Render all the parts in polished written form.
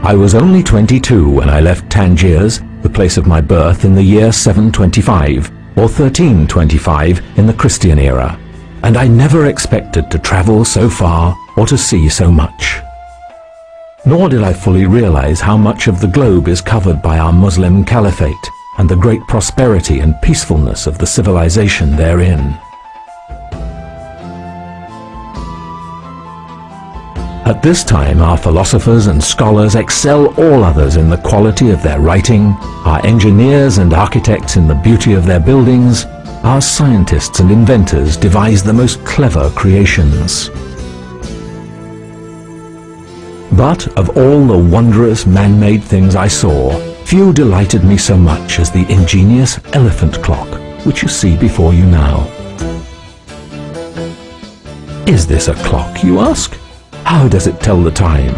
I was only 22 when I left Tangiers, the place of my birth, in the year 725, or 1325 in the Christian era, and I never expected to travel so far or to see so much. Nor did I fully realize how much of the globe is covered by our Muslim caliphate and the great prosperity and peacefulness of the civilization therein. At this time, our philosophers and scholars excel all others in the quality of their writing, our engineers and architects in the beauty of their buildings, our scientists and inventors devise the most clever creations. But of all the wondrous man-made things I saw, few delighted me so much as the ingenious elephant clock, which you see before you now. Is this a clock, you ask? How does it tell the time?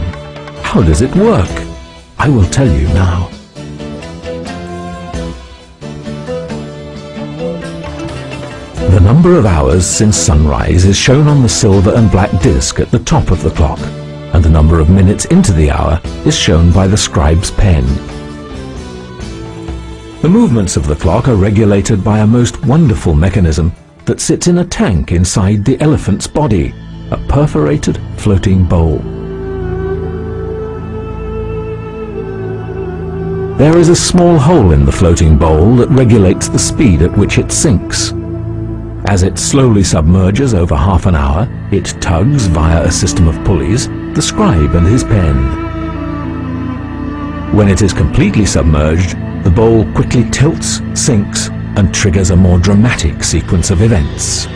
How does it work? I will tell you now. The number of hours since sunrise is shown on the silver and black disc at the top of the clock, and the number of minutes into the hour is shown by the scribe's pen. The movements of the clock are regulated by a most wonderful mechanism that sits in a tank inside the elephant's body, a perforated floating bowl. There is a small hole in the floating bowl that regulates the speed at which it sinks. As it slowly submerges over half an hour, it tugs via a system of pulleys the scribe and his pen. When it is completely submerged, the bowl quickly tilts, sinks, and triggers a more dramatic sequence of events.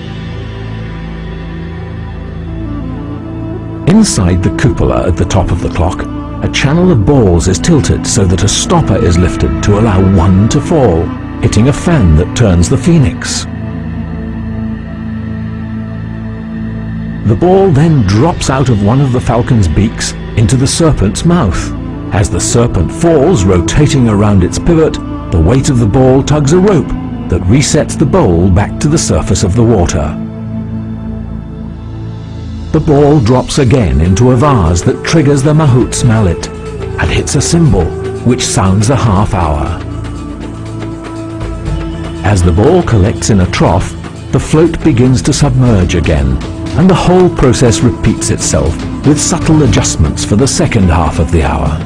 Inside the cupola at the top of the clock, a channel of balls is tilted so that a stopper is lifted to allow one to fall, hitting a fan that turns the phoenix. The ball then drops out of one of the falcon's beaks into the serpent's mouth. As the serpent falls, rotating around its pivot, the weight of the ball tugs a rope that resets the bowl back to the surface of the water. The ball drops again into a vase that triggers the mahout's mallet and hits a cymbal, which sounds a half hour. As the ball collects in a trough, the float begins to submerge again, and the whole process repeats itself with subtle adjustments for the second half of the hour.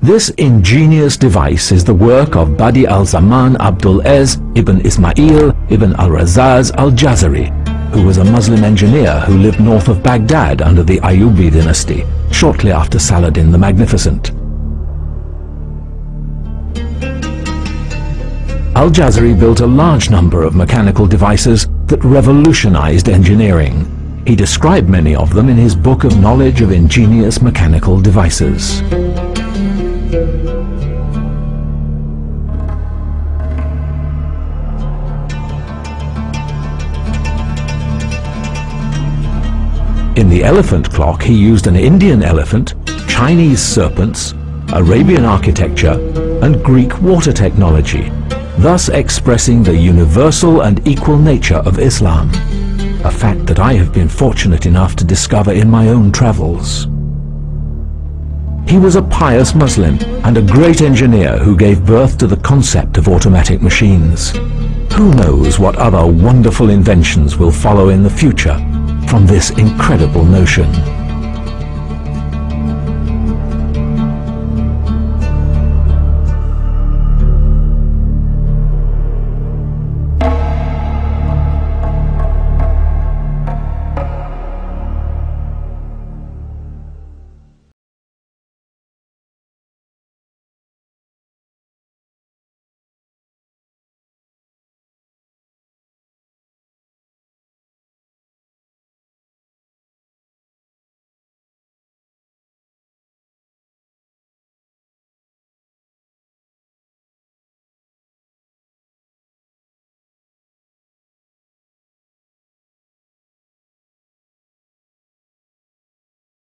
This ingenious device is the work of Badi al-Zaman Abdul Ez ibn Ismail ibn al-Razaz al-Jazari, who was a Muslim engineer who lived north of Baghdad under the Ayyubi dynasty, shortly after Saladin the Magnificent. Al-Jazari built a large number of mechanical devices that revolutionized engineering. He described many of them in his book of knowledge of ingenious mechanical devices. In the elephant clock, he used an Indian elephant, Chinese serpents, Arabian architecture, and Greek water technology, thus expressing the universal and equal nature of Islam, a fact that I have been fortunate enough to discover in my own travels. He was a pious Muslim and a great engineer who gave birth to the concept of automatic machines. Who knows what other wonderful inventions will follow in the future from this incredible notion?